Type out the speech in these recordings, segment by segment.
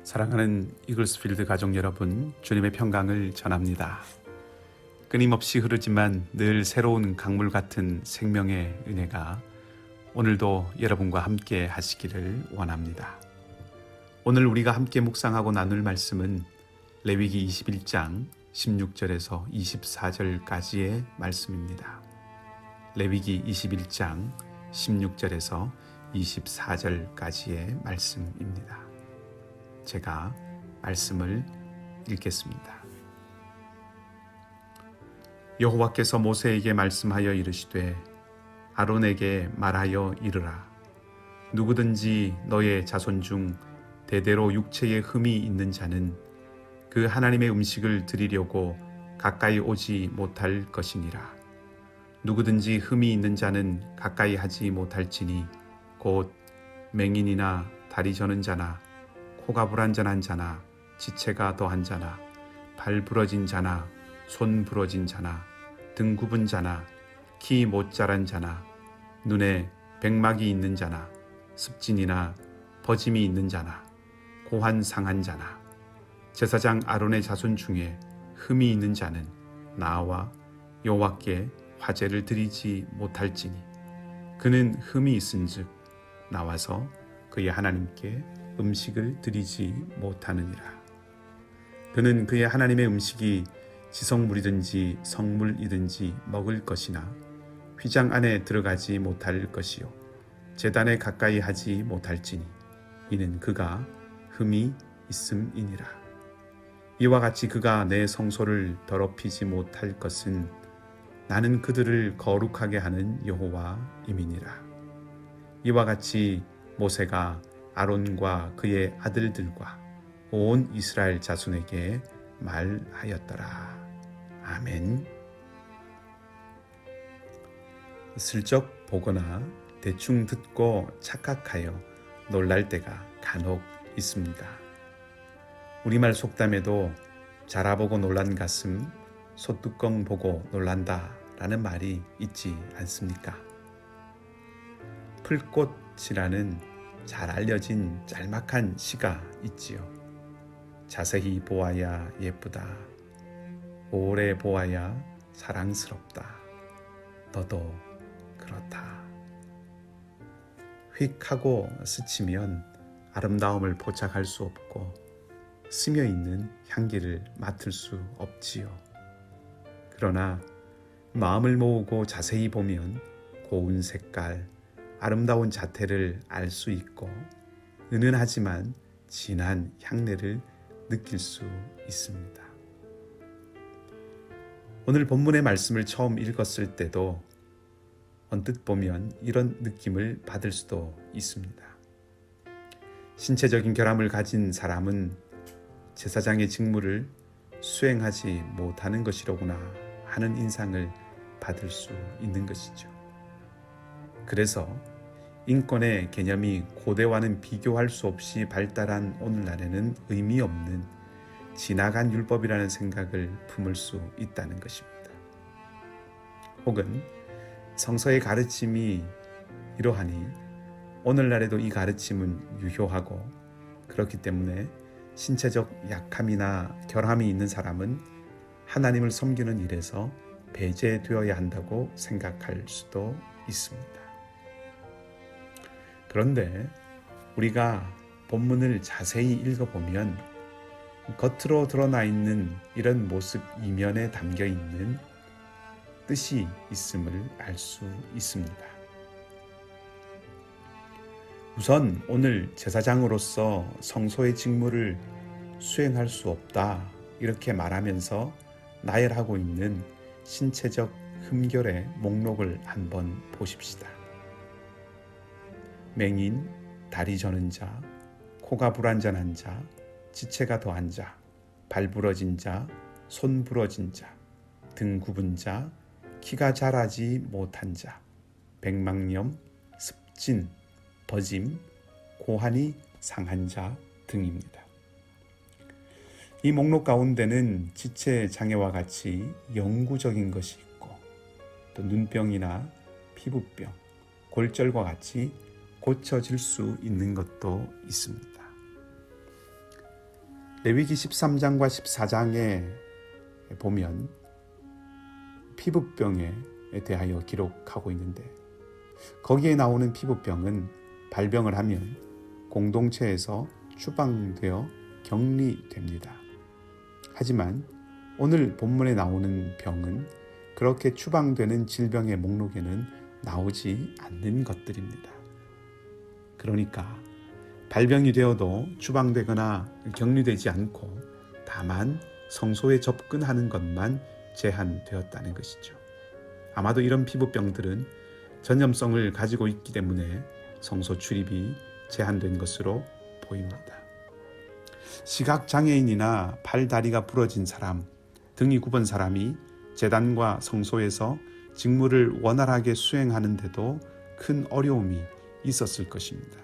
사랑하는 이글스필드 가족 여러분, 주님의 평강을 전합니다. 끊임없이 흐르지만 늘 새로운 강물 같은 생명의 은혜가 오늘도 여러분과 함께 하시기를 원합니다. 오늘 우리가 함께 묵상하고 나눌 말씀은 레위기 21장 16절에서 24절까지의 말씀입니다. 레위기 21장 16절에서 24절까지의 말씀입니다. 제가 말씀을 읽겠습니다. 여호와께서 모세에게 말씀하여 이르시되 아론에게 말하여 이르라. 누구든지 너의 자손 중 대대로 육체에 흠이 있는 자는 그 하나님의 음식을 드리려고 가까이 오지 못할 것이니라. 누구든지 흠이 있는 자는 가까이 하지 못할지니 곧 맹인이나 다리 저는 자나 코가 불완전한 자나 지체가 더한 자나 발 부러진 자나 손 부러진 자나 등 굽은 자나 키 못 자란 자나 눈에 백막이 있는 자나 습진이나 버짐이 있는 자나 고환 상한 자나 제사장 아론의 자손 중에 흠이 있는 자는 나와 여호와께 화제를 드리지 못할지니 그는 흠이 있은즉 나와서 그의 하나님께 음식을 드리지 못하느니라. 그는 그의 하나님의 음식이 지성물이든지 성물이든지 먹을 것이나 휘장 안에 들어가지 못할 것이요 제단에 가까이 하지 못할지니 이는 그가 흠이 있음이니라. 이와 같이 그가 내 성소를 더럽히지 못할 것은 나는 그들을 거룩하게 하는 여호와임이니라. 이와 같이 모세가 아론과 그의 아들들과 온 이스라엘 자손에게 말하였더라. 아멘. 슬쩍 보거나 대충 듣고 착각하여 놀랄 때가 간혹 있습니다. 우리말 속담에도 자라보고 놀란 가슴, 소뚜껑 보고 놀란다 라는 말이 있지 않습니까? 풀꽃이라는 잘 알려진 짤막한 시가 있지요. 자세히 보아야 예쁘다. 오래 보아야 사랑스럽다. 너도 그렇다. 휙 하고 스치면 아름다움을 포착할 수 없고 스며 있는 향기를 맡을 수 없지요. 그러나 마음을 모으고 자세히 보면 고운 색깔, 아름다운 자태를 알 수 있고 은은하지만 진한 향내를 느낄 수 있습니다. 오늘 본문의 말씀을 처음 읽었을 때도 언뜻 보면 이런 느낌을 받을 수도 있습니다. 신체적인 결함을 가진 사람은 제사장의 직무를 수행하지 못하는 것이로구나 하는 인상을 받을 수 있는 것이죠. 그래서 인권의 개념이 고대와는 비교할 수 없이 발달한 오늘날에는 의미 없는 지나간 율법이라는 생각을 품을 수 있다는 것입니다. 혹은 성서의 가르침이 이러하니 오늘날에도 이 가르침은 유효하고 그렇기 때문에 신체적 약함이나 결함이 있는 사람은 하나님을 섬기는 일에서 배제되어야 한다고 생각할 수도 있습니다. 그런데 우리가 본문을 자세히 읽어보면 겉으로 드러나 있는 이런 모습 이면에 담겨 있는 뜻이 있음을 알 수 있습니다. 우선 오늘 제사장으로서 성소의 직무를 수행할 수 없다 이렇게 말하면서 나열하고 있는 신체적 흠결의 목록을 한번 보십시다. 맹인, 다리 저는 자, 코가 불완전한 자, 지체가 더한 자, 발 부러진 자, 손 부러진 자, 등 굽은 자, 키가 자라지 못한 자, 백막염, 습진, 버짐, 고환이 상한 자 등입니다. 이 목록 가운데는 지체 장애와 같이 영구적인 것이 있고 또 눈병이나 피부병, 골절과 같이 고쳐질 수 있는 것도 있습니다. 레위기 13장과 14장에 보면 피부병에 대하여 기록하고 있는데, 거기에 나오는 피부병은 발병을 하면 공동체에서 추방되어 격리됩니다. 하지만 오늘 본문에 나오는 병은 그렇게 추방되는 질병의 목록에는 나오지 않는 것들입니다. 그러니까 발병이 되어도 추방되거나 격리되지 않고 다만 성소에 접근하는 것만 제한되었다는 것이죠. 아마도 이런 피부병들은 전염성을 가지고 있기 때문에 성소 출입이 제한된 것으로 보입니다. 시각장애인이나 팔다리가 부러진 사람, 등이 굽은 사람이 제단과 성소에서 직무를 원활하게 수행하는데도 큰 어려움이 있었을 것입니다.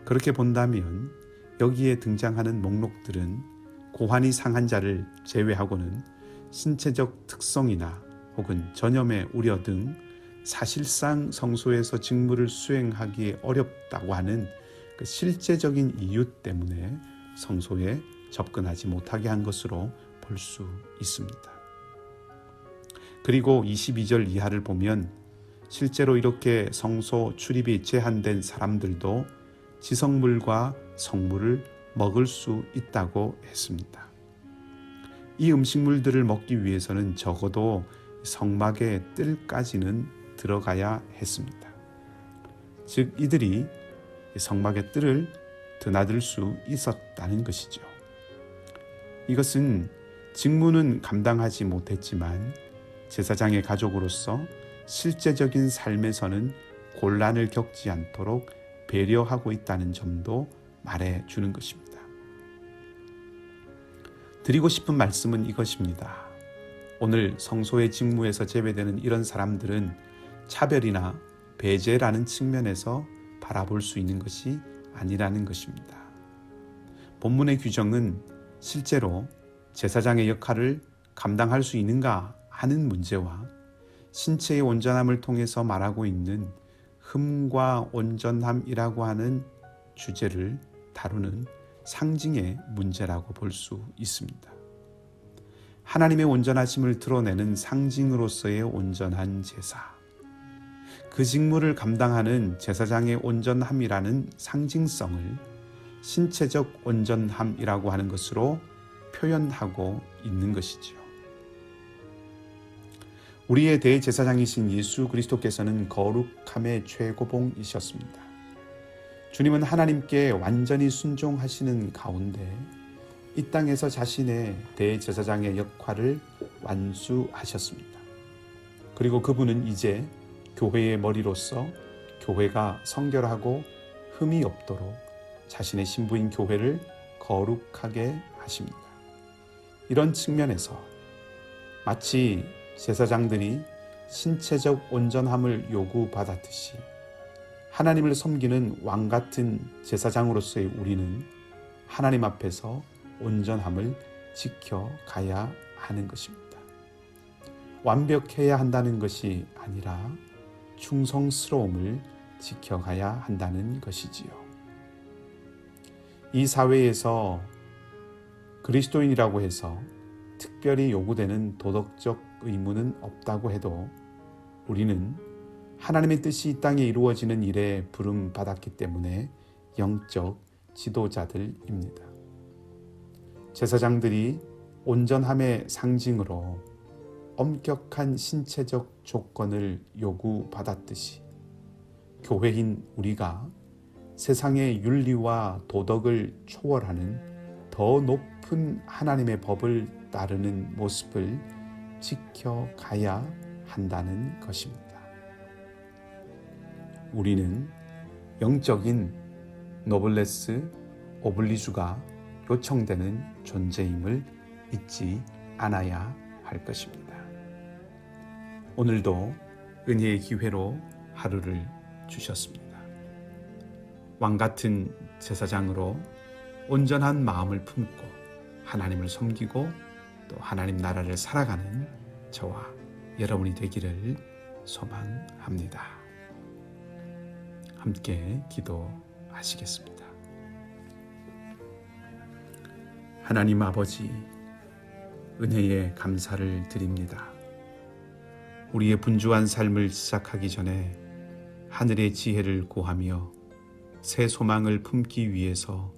그렇게 본다면 여기에 등장하는 목록들은 고환이 상한 자를 제외하고는 신체적 특성이나 혹은 전염의 우려 등 사실상 성소에서 직무를 수행하기 어렵다고 하는 그 실제적인 이유 때문에 성소에 접근하지 못하게 한 것으로 볼 수 있습니다. 그리고 22절 이하를 보면 실제로 이렇게 성소 출입이 제한된 사람들도 지성물과 성물을 먹을 수 있다고 했습니다. 이 음식물들을 먹기 위해서는 적어도 성막의 뜰까지는 들어가야 했습니다. 즉 이들이 성막의 뜰을 드나들 수 있었다는 것이죠. 이것은 직무는 감당하지 못했지만 제사장의 가족으로서 실제적인 삶에서는 곤란을 겪지 않도록 배려하고 있다는 점도 말해주는 것입니다. 드리고 싶은 말씀은 이것입니다. 오늘 성소의 직무에서 제외되는 이런 사람들은 차별이나 배제라는 측면에서 바라볼 수 있는 것이 아니라는 것입니다. 본문의 규정은 실제로 제사장의 역할을 감당할 수 있는가 하는 문제와 신체의 온전함을 통해서 말하고 있는 흠과 온전함이라고 하는 주제를 다루는 상징의 문제라고 볼 수 있습니다. 하나님의 온전하심을 드러내는 상징으로서의 온전한 제사, 그 직무를 감당하는 제사장의 온전함이라는 상징성을 신체적 온전함이라고 하는 것으로 표현하고 있는 것이지요. 우리의 대제사장이신 예수 그리스도께서는 거룩함의 최고봉이셨습니다. 주님은 하나님께 완전히 순종하시는 가운데 이 땅에서 자신의 대제사장의 역할을 완수하셨습니다. 그리고 그분은 이제 교회의 머리로서 교회가 성결하고 흠이 없도록 자신의 신부인 교회를 거룩하게 하십니다. 이런 측면에서 마치 제사장들이 신체적 온전함을 요구받았듯이 하나님을 섬기는 왕같은 제사장으로서의 우리는 하나님 앞에서 온전함을 지켜가야 하는 것입니다. 완벽해야 한다는 것이 아니라 충성스러움을 지켜가야 한다는 것이지요. 이 사회에서 그리스도인이라고 해서 특별히 요구되는 도덕적 의무는 없다고 해도 우리는 하나님의 뜻이 이 땅에 이루어지는 일에 부름받았기 때문에 영적 지도자들입니다. 제사장들이 온전함의 상징으로 엄격한 신체적 조건을 요구받았듯이 교회인 우리가 세상의 윤리와 도덕을 초월하는 더 높은 하나님의 법을 따르는 모습을 지켜가야 한다는 것입니다. 우리는 영적인 노블레스 오블리주가 요청되는 존재임을 잊지 않아야 할 것입니다. 오늘도 은혜의 기회로 하루를 주셨습니다. 왕같은 제사장으로 온전한 마음을 품고 하나님을 섬기고 또 하나님 나라를 살아가는 저와 여러분이 되기를 소망합니다. 함께 기도하시겠습니다. 하나님 아버지, 은혜에 감사를 드립니다. 우리의 분주한 삶을 시작하기 전에 하늘의 지혜를 구하며 새 소망을 품기 위해서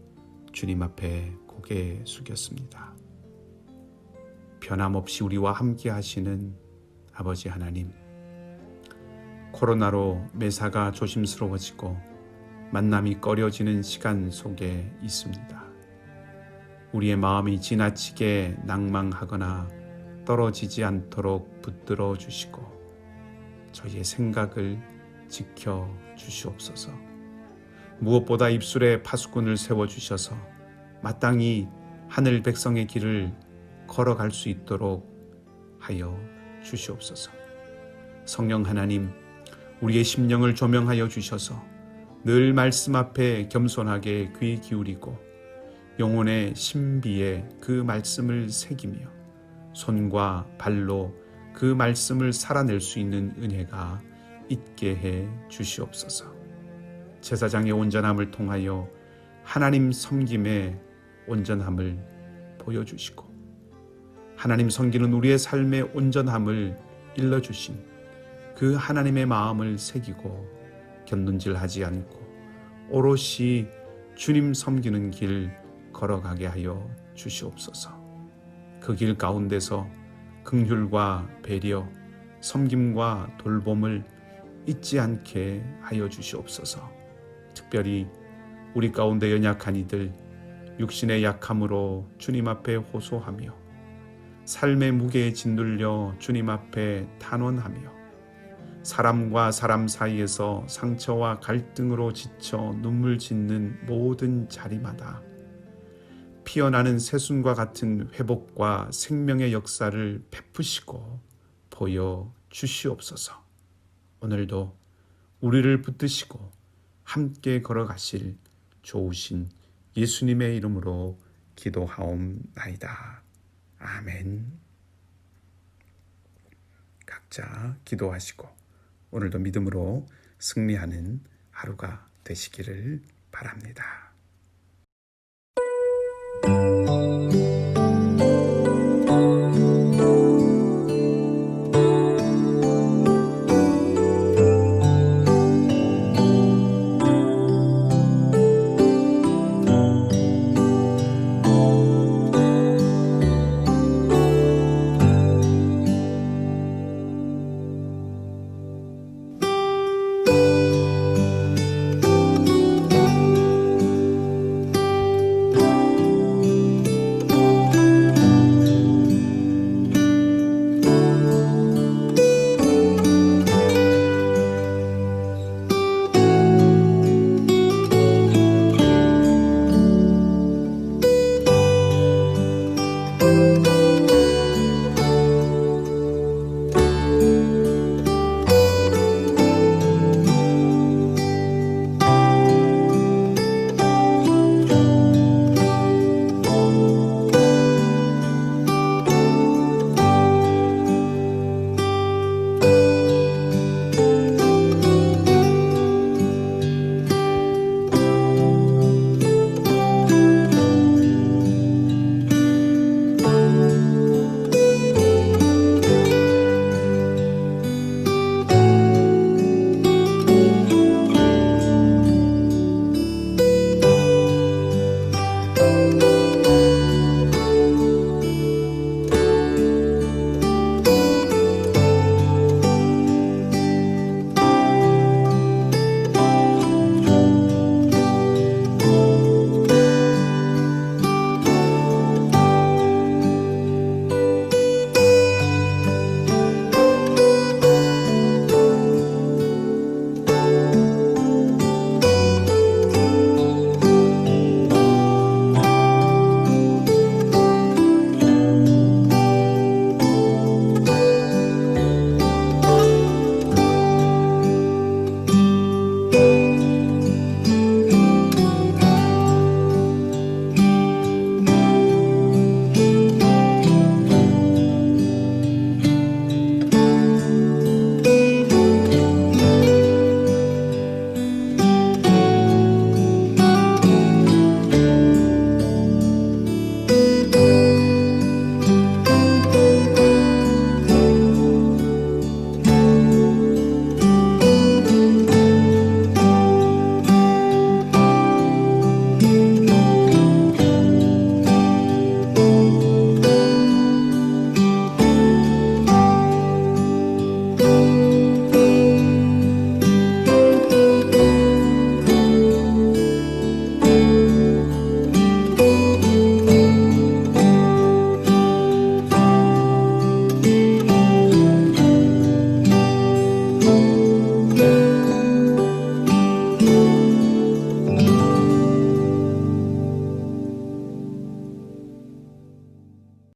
주님 앞에 고개 숙였습니다. 변함없이 우리와 함께 하시는 아버지 하나님, 코로나로 매사가 조심스러워지고 만남이 꺼려지는 시간 속에 있습니다. 우리의 마음이 지나치게 낭망하거나 떨어지지 않도록 붙들어 주시고 저희의 생각을 지켜 주시옵소서. 무엇보다 입술에 파수꾼을 세워 주셔서 마땅히 하늘 백성의 길을 걸어갈 수 있도록 하여 주시옵소서. 성령 하나님, 우리의 심령을 조명하여 주셔서 늘 말씀 앞에 겸손하게 귀 기울이고 영혼의 신비에 그 말씀을 새기며 손과 발로 그 말씀을 살아낼 수 있는 은혜가 있게 해 주시옵소서. 제사장의 온전함을 통하여 하나님 섬김의 온전함을 보여주시고 하나님 섬기는 우리의 삶의 온전함을 일러주신 그 하나님의 마음을 새기고 곁눈질하지 않고 오롯이 주님 섬기는 길 걸어가게 하여 주시옵소서. 그 길 가운데서 긍휼과 배려, 섬김과 돌봄을 잊지 않게 하여 주시옵소서. 특별히 우리 가운데 연약한 이들, 육신의 약함으로 주님 앞에 호소하며 삶의 무게에 짓눌려 주님 앞에 탄원하며 사람과 사람 사이에서 상처와 갈등으로 지쳐 눈물 짓는 모든 자리마다 피어나는 새순과 같은 회복과 생명의 역사를 베푸시고 보여 주시옵소서. 오늘도 우리를 붙드시고 함께 걸어가실 좋으신 예수님의 이름으로 기도하옵나이다. 아멘. 각자 기도하시고 오늘도 믿음으로 승리하는 하루가 되시기를 바랍니다.